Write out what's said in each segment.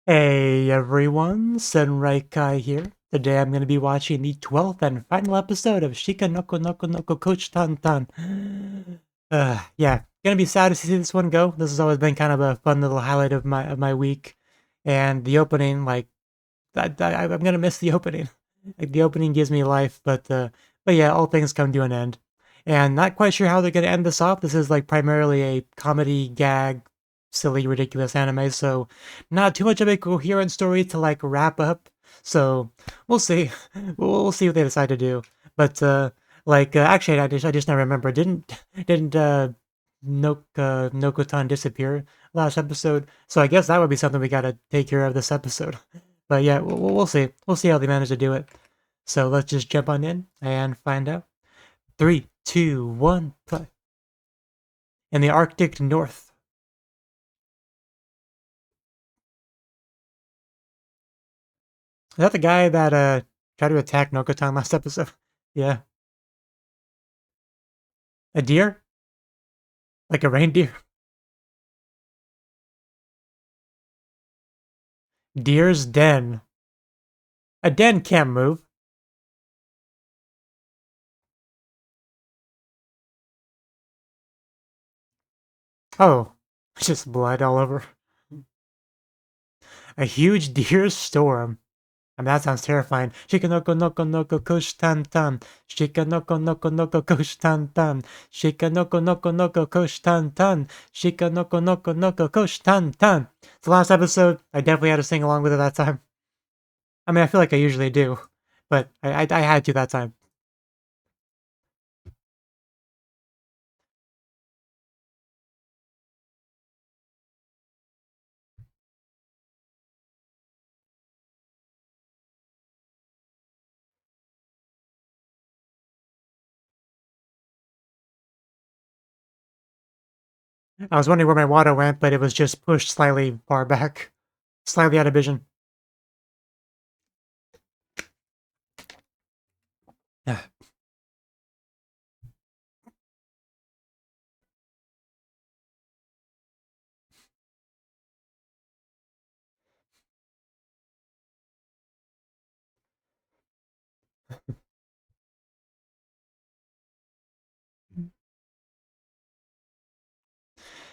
Hey everyone, Senrai Kai here. Today I'm going to be watching the 12th and final episode of Shikanoko Nokonoko Koshitantan. Yeah, gonna be sad to see this one go. This has always been kind of a fun little highlight of my week. And the opening, like, I'm gonna miss the opening. Like, the opening gives me life, but yeah, all things come to an end. And not quite sure how they're gonna end this off. This is like primarily a comedy gag, silly, ridiculous anime, so not too much of a coherent story to like wrap up. So we'll see. We'll see what they decide to do. But actually, I just now remember. Didn't Nokotan disappear last episode? So I guess that would be something we gotta take care of this episode. But yeah, we'll see. We'll see how they manage to do it. So let's just jump on in and find out. 3, 2, 1, play. In the Arctic North. Is that the guy that tried to attack Nokotan last episode? Yeah. A deer? Like a reindeer? Deer's den. A den can't move. Oh, just blood all over. A huge deer's storm. I mean, that sounds terrifying. Shikanoko Nokonoko Koshitantan. Shikanoko Nokonoko Koshitantan. Shikanoko Nokonoko Koshitantan. Shikanoko Nokonoko Koshitantan. It's the last episode. I definitely had to sing along with it that time. I mean, I feel like I usually do, but I had to that time. I was wondering where my water went, but it was just pushed slightly far back, slightly out of vision.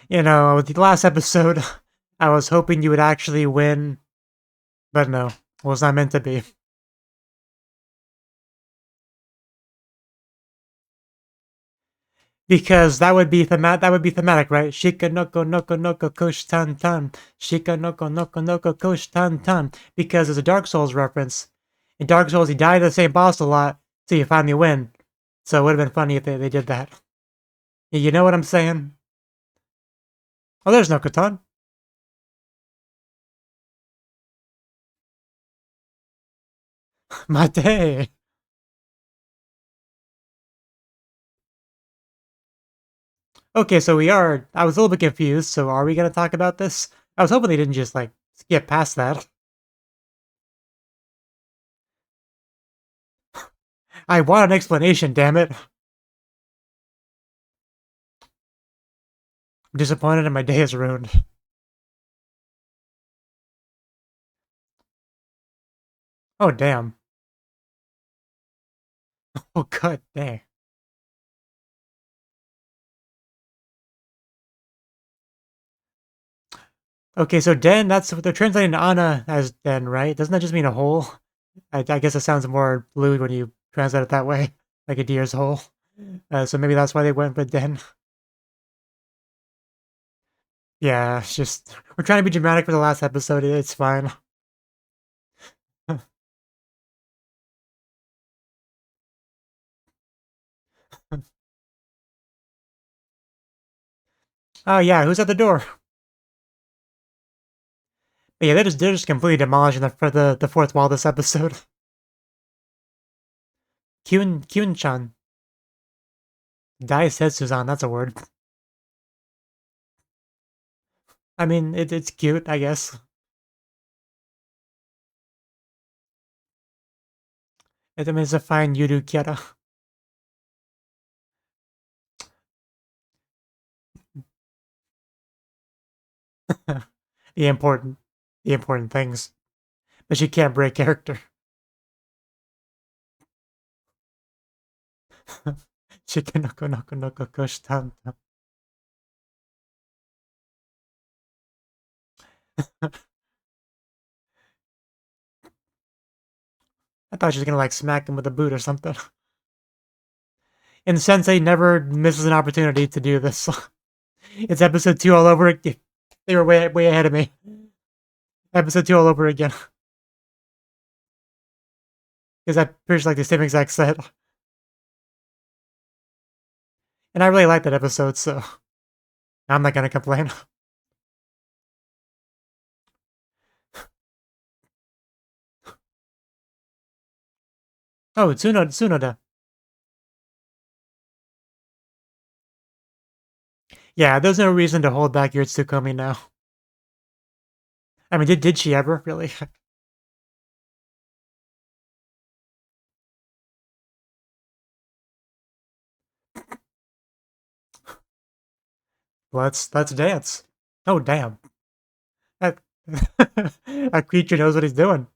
You know, with the last episode, I was hoping you would actually win, but no, it was not meant to be. Because that would be thematic, right? Shikanoko Nokonoko Koshitantan. Shikanoko Nokonoko Koshitantan. Because it's a Dark Souls reference. In Dark Souls, you die to the same boss a lot, so you finally win. So it would have been funny if they did that. You know what I'm saying? Oh, there's Nokotan. Mate. Okay, so I was a little bit confused, so are we gonna talk about this? I was hoping they didn't just, like, skip past that. I want an explanation, damn it. I'm disappointed and my day is ruined. Oh, damn. Oh, god dang. Okay, so den, that's what they're translating Anna as den, right? Doesn't that just mean a hole? I guess it sounds more blue when you translate it that way, like a deer's hole. So maybe that's why they went with den. Yeah, it's just we're trying to be dramatic for the last episode. It's fine. Oh yeah, who's at the door? But yeah, they're just completely demolishing the fourth wall this episode. Kyun-chan. Dai said Suzanne, that's a word. I mean, it's cute, I guess. I mean, it's a fine Yuru Kiara. Yeah, important. the important things. But she can't break character. Shikanoko Nokonoko Koshitantan. I thought she was gonna like smack him with a boot or something. And Sensei never misses an opportunity to do this. It's episode 2 all over again. They were way ahead of me. Episode 2 all over again. Because I'm pretty sure like the same exact set. And I really like that episode, so I'm not gonna complain. Oh, Tsunoda. Yeah, there's no reason to hold back your Tsukumi now. I mean, did she ever, really? Let's dance. Oh, damn. That, that creature knows what he's doing.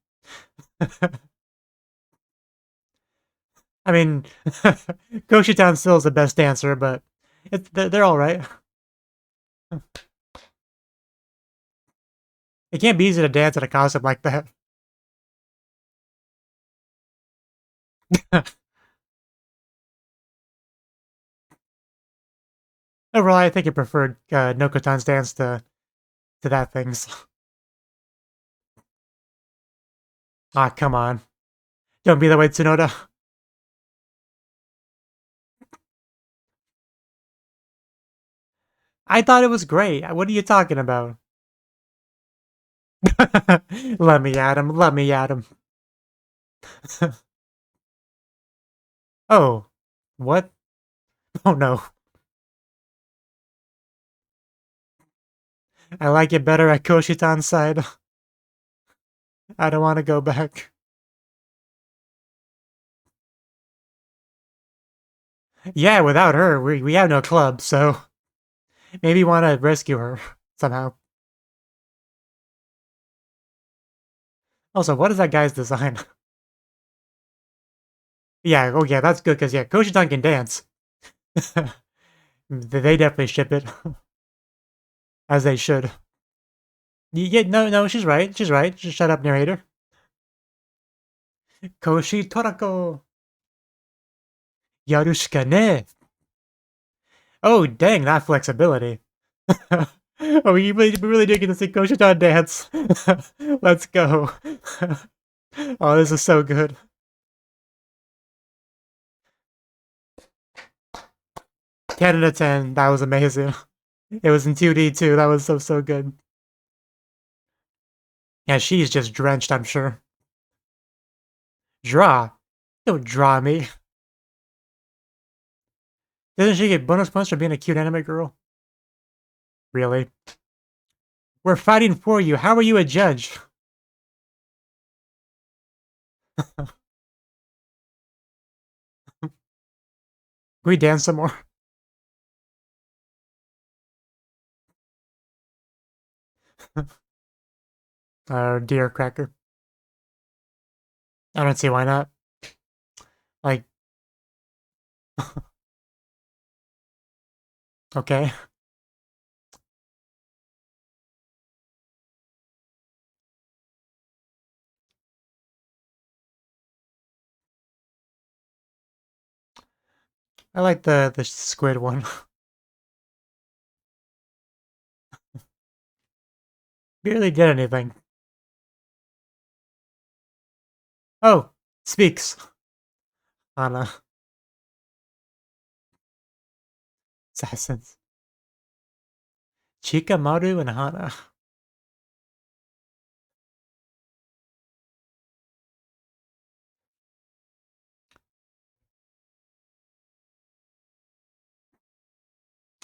I mean, Koshitan still is the best dancer, but they're all right. It can't be easy to dance in a costume like that. Overall, I think I preferred Nokotan's dance to that thing's. Ah, come on. Don't be that way, Tsunoda. I thought it was great. What are you talking about? Let me at him. Let me at him. Oh. What? Oh no. I like it better at Koshitan's side. I don't want to go back. Yeah, without her, we have no club, so maybe want to rescue her somehow. Also, what is that guy's design? Yeah, oh yeah, that's good, because yeah, Koshitan can dance. They definitely ship it. As they should. Yeah, no, she's right. She's right. Just shut up, narrator. Koshi Torako. Yarushika Oh, dang, that flexibility. Oh, we really do get to see Koshitan dance. Let's go. Oh, this is so good. 10 out of 10. That was amazing. It was in 2D too. That was so good. Yeah, she's just drenched, I'm sure. Draw. Don't draw me. Doesn't she get bonus points for being a cute anime girl? Really? We're fighting for you. How are you a judge? Can we dance some more? Dear cracker. I don't see why not. Like, okay. I like the squid one. Barely did anything. Oh, speaks. Hana. Assassins. Chikamaru and Hana.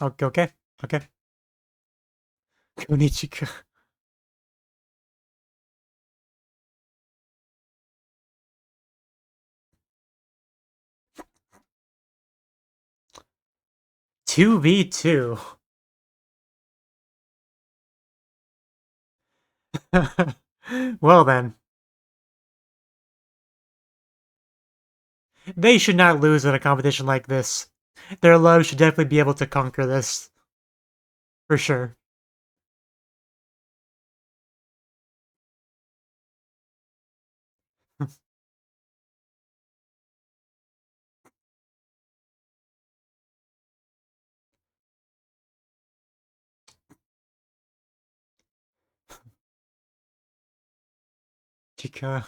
Okay. Okay. Kunichiku. 2v2. Well then, they should not lose in a competition like this. Their love should definitely be able to conquer this, for sure. Chika.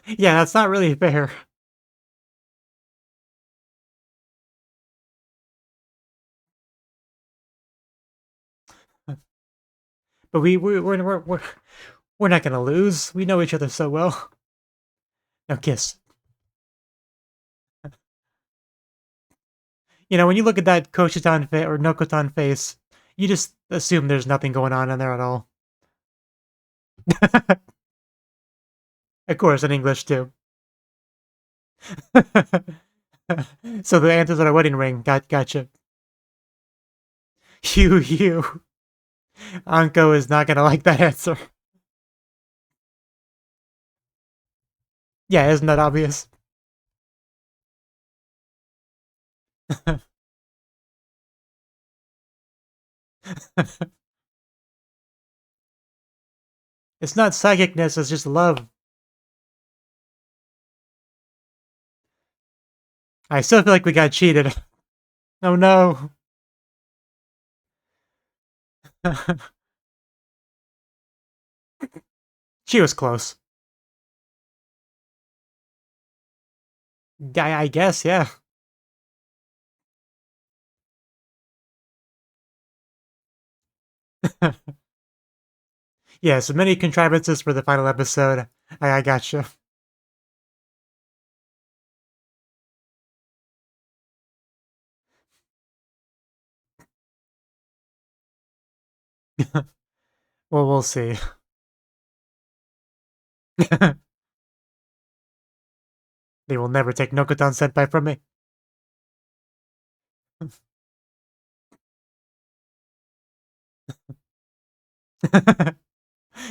Yeah, that's not really fair. But we're not gonna lose. We know each other so well. No kiss. You know, when you look at that Koshitan or Nokotan face, you just assume there's nothing going on in there at all. Of course, in English too. So the answers on a wedding ring. Gotcha. You. Anko is not gonna like that answer. Yeah, isn't that obvious? It's not psychicness, it's just love. I still feel like we got cheated. Oh no. She was close. I guess, yeah. Yeah, so many contrivances for the final episode. I gotcha. Well, we'll see. They will never take Nokotan Senpai from me.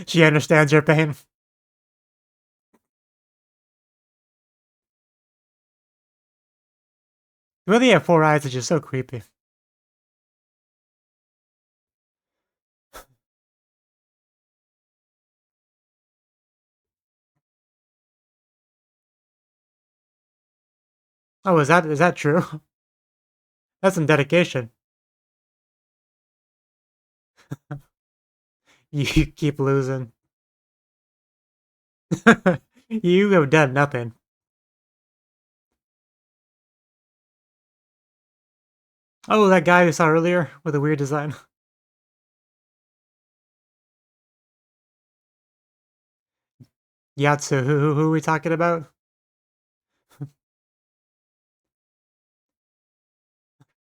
She understands your pain. The way they have four eyes is just so creepy. Oh, is that true? That's some dedication. You keep losing. You have done nothing. Oh, that guy we saw earlier with a weird design. Yatsu, who are we talking about?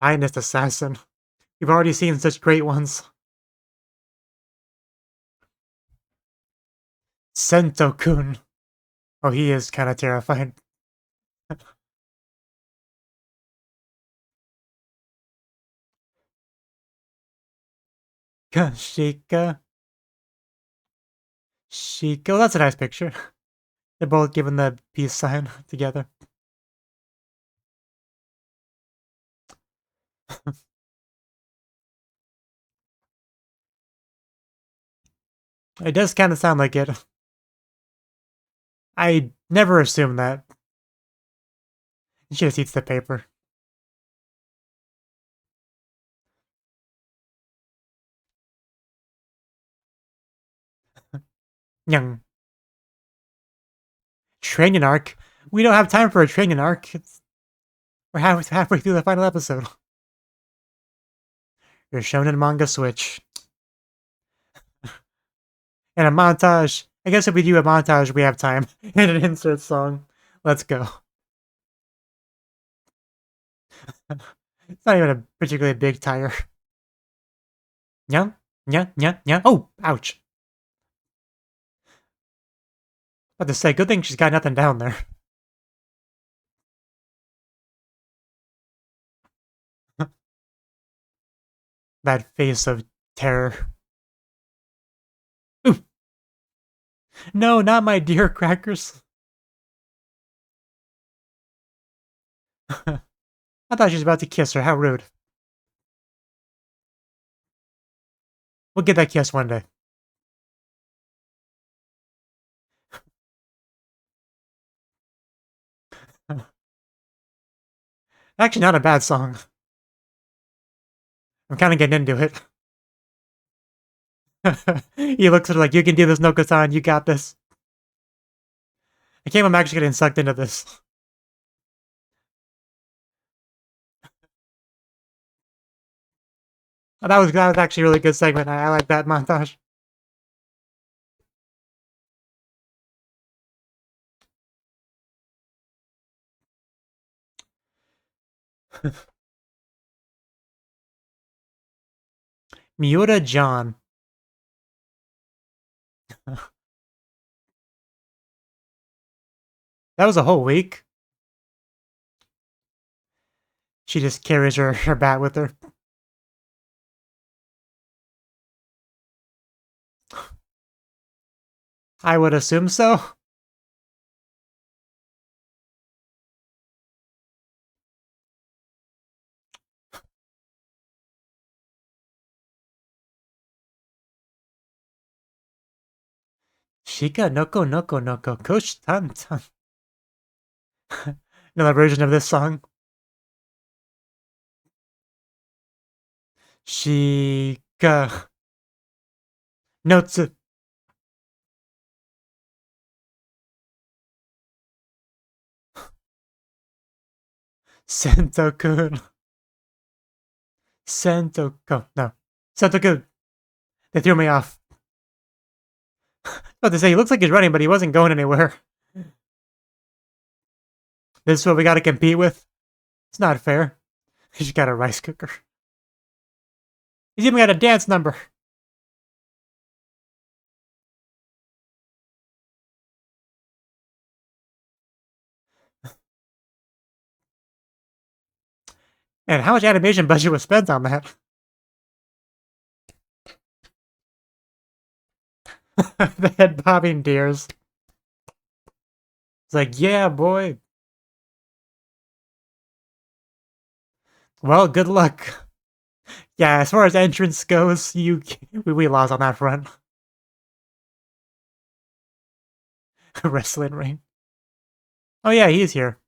Finest assassin. You've already seen such great ones. Sento-kun. Oh, he is kind of terrifying. Shika. Shika. Oh, that's a nice picture. They're both giving the peace sign together. It does kind of sound like it. I never assumed that. She just eats the paper. Young. Training arc? We don't have time for a training arc. We're halfway through the final episode. Your shonen manga switch. And a montage. I guess if we do a montage, we have time. And an insert song. Let's go. It's not even a particularly big tire. Yeah, yeah, yeah, yeah. Oh, ouch. About to say, good thing she's got nothing down there. That face of terror. Ooh, no, not my dear crackers. I thought she was about to kiss her. How rude. We'll get that kiss one day. Actually, not a bad song. I'm kind of getting into it. He looks at her like, you can do this, Noko-san. You got this. I can't believe I'm actually getting sucked into this. Oh, that was actually a really good segment. I like that montage. Miura John. That was a whole week. She just carries her bat with her. I would assume so. Shikanoko Nokonoko Koshitantan. Another version of this song. Shika. Notsu. Sento-kun. Sento-kun. No. Sento-kun. They threw me off. About to say, he looks like he's running, but he wasn't going anywhere. This is what we gotta compete with? It's not fair. He's got a rice cooker. He's even got a dance number. And how much animation budget was spent on that? The head bobbing deers. It's like, yeah, boy. Well, good luck. Yeah, as far as entrance goes, we lost on that front. Wrestling ring. Oh yeah, he's here.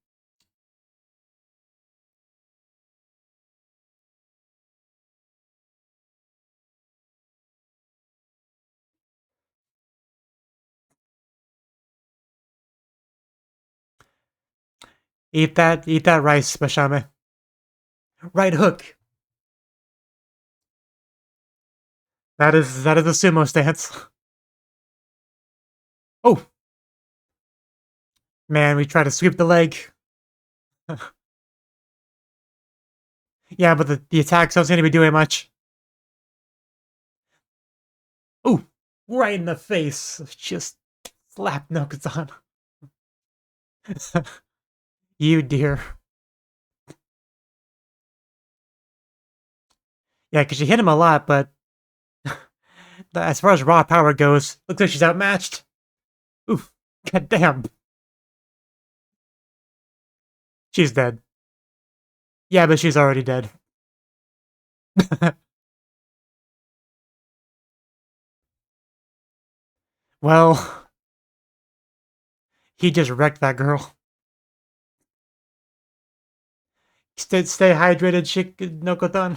Eat that rice, Bashame. Right hook. That is a sumo stance. Oh, man, we try to sweep the leg. Yeah, but the attacks don't seem to be doing much. Ooh, right in the face. Just slap Nokazan. You dear. Yeah, because she hit him a lot, but as far as raw power goes, looks like she's outmatched. Oof, goddamn. She's dead. Yeah, but she's already dead. Well, he just wrecked that girl. Stay hydrated, Nokotan.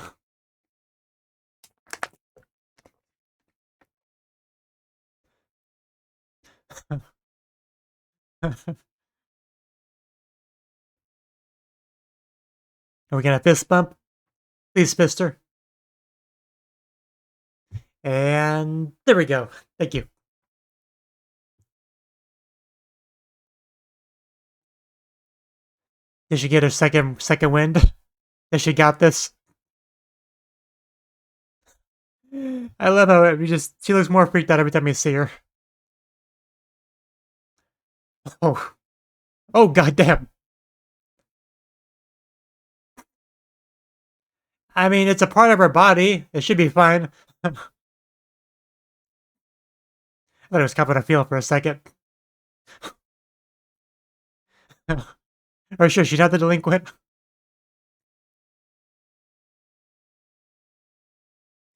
Are we gonna fist bump? Please, Fister. And there we go. Thank you. Did she get her second wind? Did she got this? I love how she looks more freaked out every time we see her. Oh. Oh, goddamn. I mean, it's a part of her body. It should be fine. I thought it was cupping a feel for a second. Or sure, she's not the delinquent.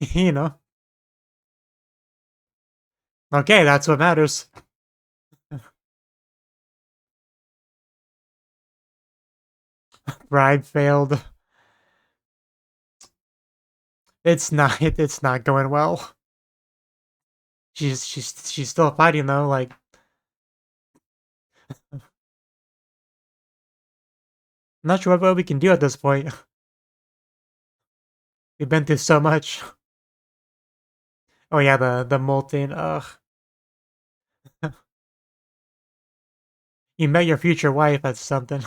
You know. Okay, that's what matters. Bribe failed. It's not. It's not going well. She's still fighting though. Like, I'm not sure what we can do at this point. We've been through so much. Oh yeah, the molting. Ugh. You met your future wife. That's something.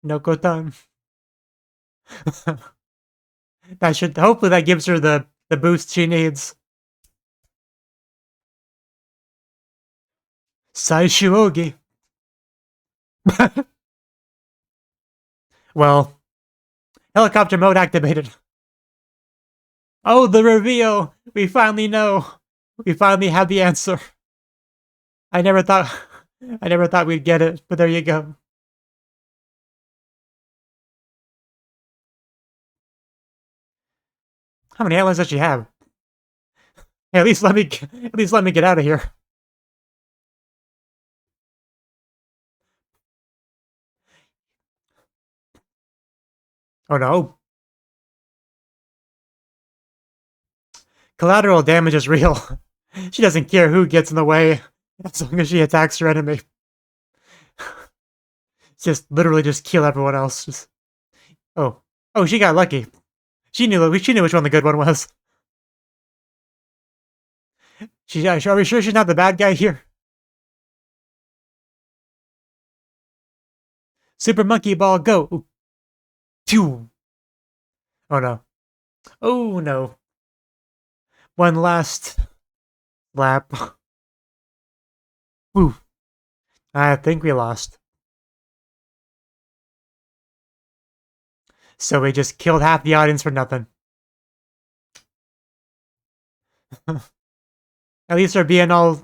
No time. That should hopefully that gives her the boost she needs. Saishuogi. Well, helicopter mode activated. Oh, the reveal! We finally know. We finally have the answer. I never thought I never thought we'd get it, but there you go. How many antlers does she have? Hey, at least let me get out of here. Oh no. Collateral damage is real. She doesn't care who gets in the way, as long as she attacks her enemy. Just literally just kill everyone else. Just, oh. Oh, she got lucky. She knew which one the good one was. Are we sure she's not the bad guy here? Super Monkey Ball, go! Ooh. Phew. Oh no. Oh no. One last lap. Woo. I think we lost. So we just killed half the audience for nothing. At least our being all...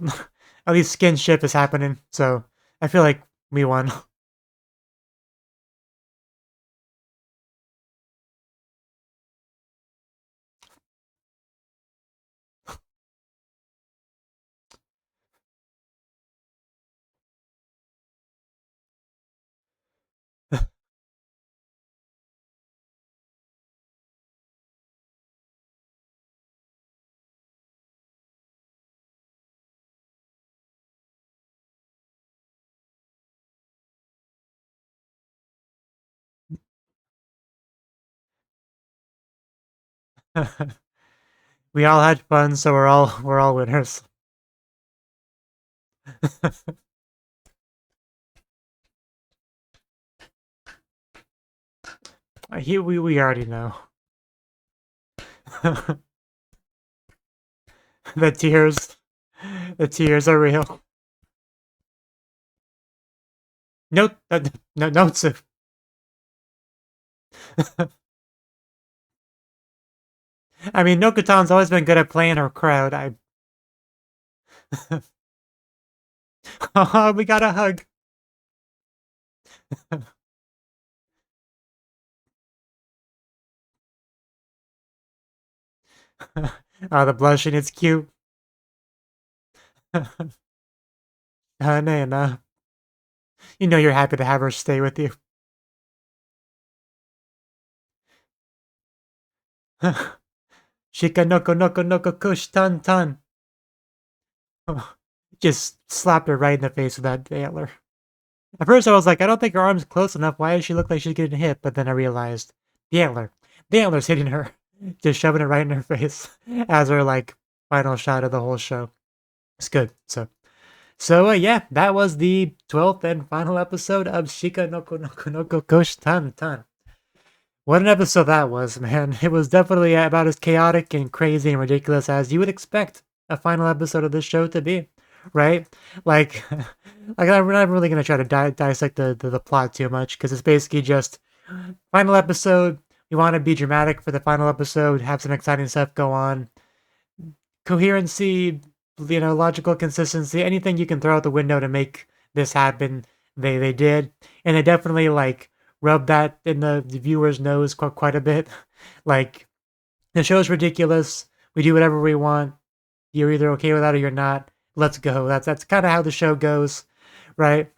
At least skinship is happening, so I feel like we won. We all had fun, so we're all winners. We already know. The tears are real. No, no, Tsu. I mean, Nokotan's always been good at playing her crowd. Oh, we got a hug. Oh, the blushing, it's cute. Nana. You know you're happy to have her stay with you. Shikanoko Nokonoko Koshitantan. Just slapped her right in the face with that antler. At first I was like, I don't think her arm's close enough. Why does she look like she's getting hit? But then I realized, the antler. The antler's hitting her. Just shoving it right in her face as her, like, final shot of the whole show. It's good. So yeah, that was the 12th and final episode of Shikanoko Nokonoko Koshitantan. What an episode that was, man. It was definitely about as chaotic and crazy and ridiculous as you would expect a final episode of this show to be. right? Like, like I'm not really gonna try to dissect the plot too much because it's basically just final episode. You want to be dramatic for the final episode, have some exciting stuff go on, coherency, logical consistency, anything you can throw out the window to make this happen. They did, and they definitely like rubbed that in the viewer's nose quite a bit. Like the show's ridiculous. We do whatever we want. You're either okay with that or you're not. Let's go. That's kind of how the show goes, right?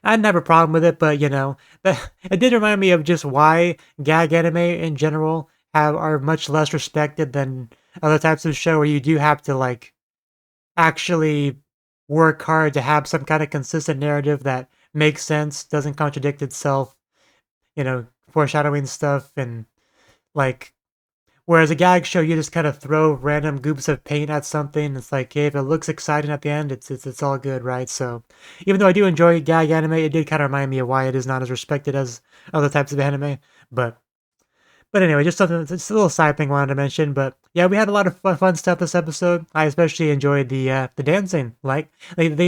I didn't have a problem with it, but it did remind me of just why gag anime in general are much less respected than other types of show where you do have to like actually work hard to have some kind of consistent narrative that makes sense, doesn't contradict itself, foreshadowing stuff and like whereas a gag show, you just kind of throw random goops of paint at something. It's like, hey, if it looks exciting at the end, it's all good, right? So, even though I do enjoy gag anime, it did kind of remind me of why it is not as respected as other types of anime. But anyway, just something. It's a little side thing I wanted to mention. But yeah, we had a lot of fun stuff this episode. I especially enjoyed the dancing. Like they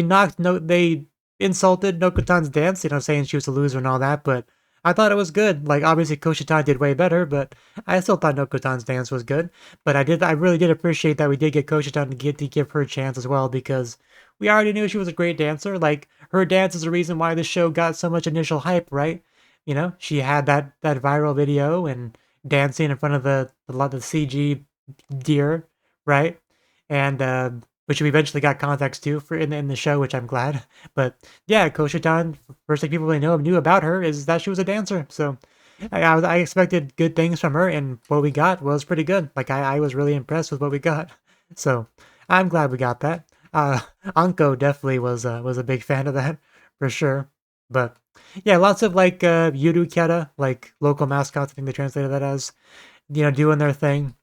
insulted Nokotan's dance, saying she was a loser and all that. But I thought it was good. Like obviously Koshitan did way better, but I still thought Nokotan's dance was good. But I really did appreciate that we did get Koshitan to give her a chance as well because we already knew she was a great dancer. Like her dance is the reason why the show got so much initial hype, right? She had that viral video and dancing in front of the CG deer, right? And which we eventually got context to for in the show, which I'm glad. But yeah, Koshitan, first thing people really knew about her is that she was a dancer. So I expected good things from her, and what we got was pretty good. Like I was really impressed with what we got. So I'm glad we got that. Anko definitely was a big fan of that for sure. But yeah, lots of like Yuru Kera, like local mascots, I think they translated that as, doing their thing,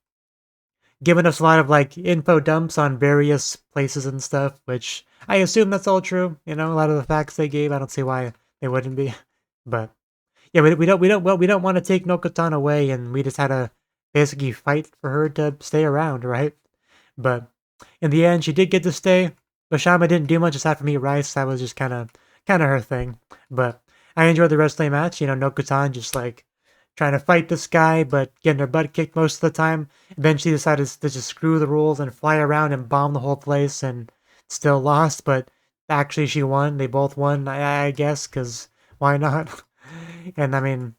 giving us a lot of like info dumps on various places and stuff, which I assume that's all true. A lot of the facts they gave, I don't see why they wouldn't be. But yeah, we don't want to take Nokotan away, and we just had to basically fight for her to stay around, right? But in the end, she did get to stay. Oshama didn't do much aside from eat rice. That was just kind of her thing. But I enjoyed the wrestling match. Nokutan just like trying to fight this guy, but getting her butt kicked most of the time. Eventually decided to just screw the rules and fly around and bomb the whole place and still lost. But actually, she won. They both won, I guess, because why not? And I mean,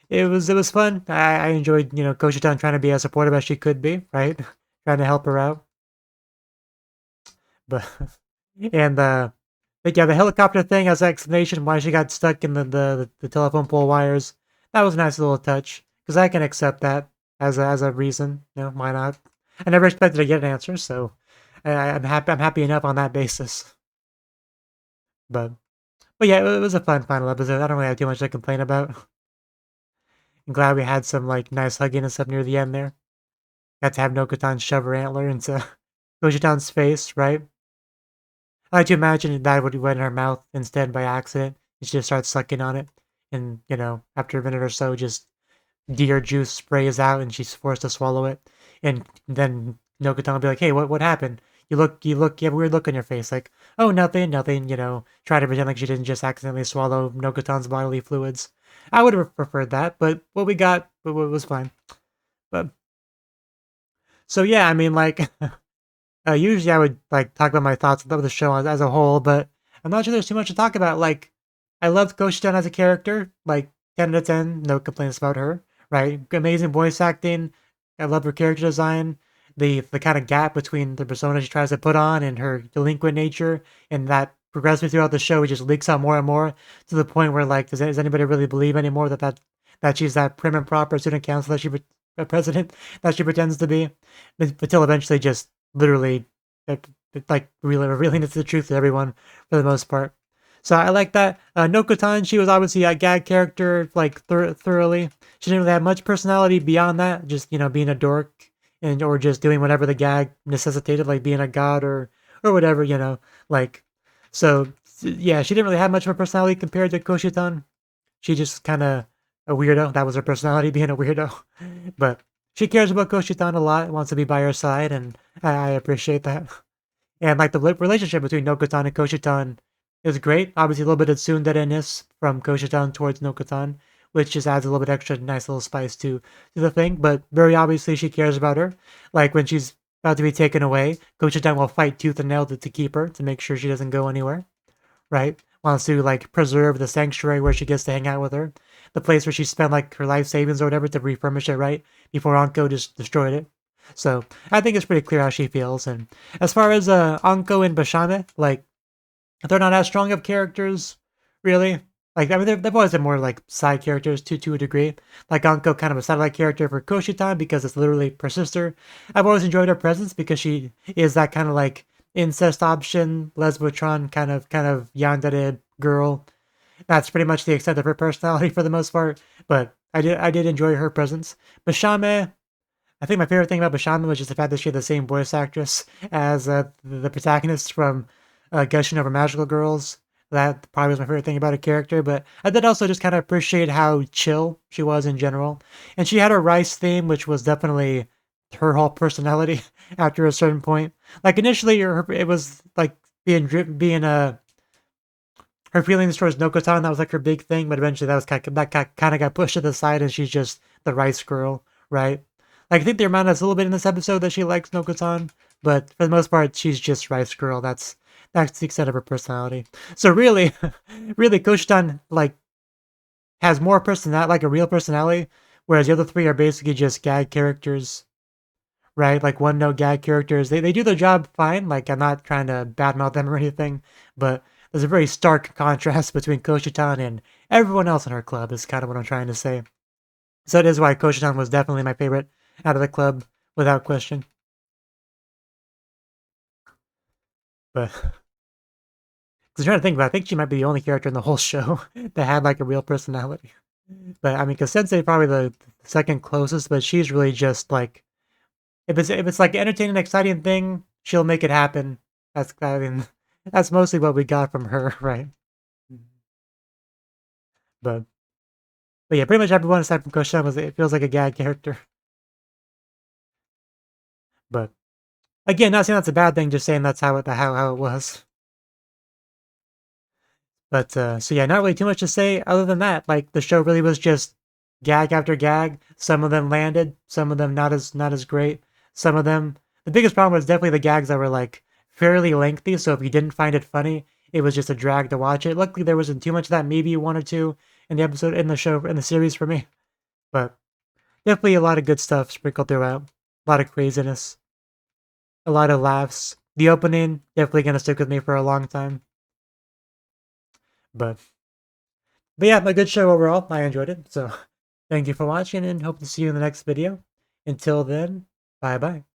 it was fun. I enjoyed Koshitan trying to be as supportive as she could be, right? Trying to help her out. But and but yeah, the helicopter thing has an explanation why she got stuck in the telephone pole wires. That was a nice little touch because I can accept that as a reason. Why not? I never expected to get an answer, so I'm happy. I'm happy enough on that basis. But but yeah, it was a fun final episode. I don't really have too much to complain about. I'm glad we had some like nice hugging and stuff near the end there. Got to have Nokotan shove her antler into Koshitan's face, right? I like to imagine that would went in her mouth instead by accident. She just starts sucking on it, and after a minute or so, just deer juice sprays out, and she's forced to swallow it. And then Nokotan will be like, "Hey, what happened? You have a weird look on your face." Like, "Oh, nothing, nothing." Try to pretend like she didn't just accidentally swallow Nokotan's bodily fluids. I would have preferred that, but what we got was fine. But so yeah, I mean, like. Usually I would like talk about my thoughts about the show as a whole, but I'm not sure there's too much to talk about. Like, I loved Ghost as a character, like 10 to 10, no complaints about her, right? Amazing voice acting. I love her character design. The kind of gap between the persona she tries to put on and her delinquent nature, and that progressively throughout the show, it just leaks out more and more to the point where like, does anybody really believe anymore that she's that prim and proper student council that a president that she pretends to be, until eventually just literally like revealing it's the truth to everyone for the most part. So I like that. Nokotan, she was obviously a gag character like thoroughly. She didn't really have much personality beyond that, just being a dork and or just doing whatever the gag necessitated, like being a god or whatever, like. So yeah, she didn't really have much of a personality compared to Koshitan. She just kind of a weirdo. That was her personality, being a weirdo. But she cares about Koshitan a lot, wants to be by her side, and I appreciate that. And like the relationship between Nokotan and Koshitan is great. Obviously, a little bit of tsundere-ness from Koshitan towards Nokotan, which just adds a little bit extra nice little spice to the thing. But very obviously, she cares about her. Like when she's about to be taken away, Koshitan will fight tooth and nail to keep her, to make sure she doesn't go anywhere. Right? Wants to like preserve the sanctuary where she gets to hang out with her, the place where she spent like her life savings or whatever to refurbish it, right? Before Anko just destroyed it. So I think it's pretty clear how she feels. And as far as Anko and Bashame, like they're not as strong of characters, really. Like I mean, they've always been more like side characters to a degree. Like Anko, kind of a satellite character for Koshitan because it's literally her sister. I've always enjoyed her presence because she is that kind of like incest option, lesbotron kind of yandere girl. That's pretty much the extent of her personality for the most part. But I did enjoy her presence. Bashame, I think my favorite thing about Bashame was just the fact that she had the same voice actress as the protagonist from Gushing Over Magical Girls. That probably was my favorite thing about her character, but I did also just kind of appreciate how chill she was in general. And she had her rice theme, which was definitely her whole personality after a certain point. Like initially, it was like being her feelings towards Nokotan, that was like her big thing, but eventually that kind of got pushed to the side, and she's just the rice girl, right? Like I think they remind us a little bit in this episode that she likes Nokotan, but for the most part, she's just rice girl. That's the extent of her personality. So really, really, Koshitan like has more personality, like a real personality, whereas the other three are basically just gag characters, right? Like one note gag characters. They do their job fine. Like I'm not trying to badmouth them or anything, but there's a very stark contrast between Koshitan and everyone else in our club. Is kind of what I'm trying to say. So that is why Koshitan was definitely my favorite out of the club, without question. But I'm trying to think, but I think she might be the only character in the whole show that had like a real personality. But I mean, because Sensei probably the second closest, but she's really just like if it's like an entertaining, exciting thing, she'll make it happen. I mean, that's mostly what we got from her, right? But but yeah, pretty much everyone aside from Koshan was it feels like a gag character. But again, not saying that's a bad thing, just saying that's how it was. But so yeah, not really too much to say other than that. Like the show really was just gag after gag. Some of them landed, some of them not as great. Some of them the biggest problem was definitely the gags that were like fairly lengthy. So if you didn't find it funny, it was just a drag to watch it. Luckily, there wasn't too much of that. Maybe one or two in the episode in the show in the series for me. But definitely a lot of good stuff sprinkled throughout. A lot of craziness, a lot of laughs. The opening definitely gonna stick with me for a long time. But yeah, a good show overall. I enjoyed it. So thank you for watching and hope to see you in the next video. Until then, bye bye.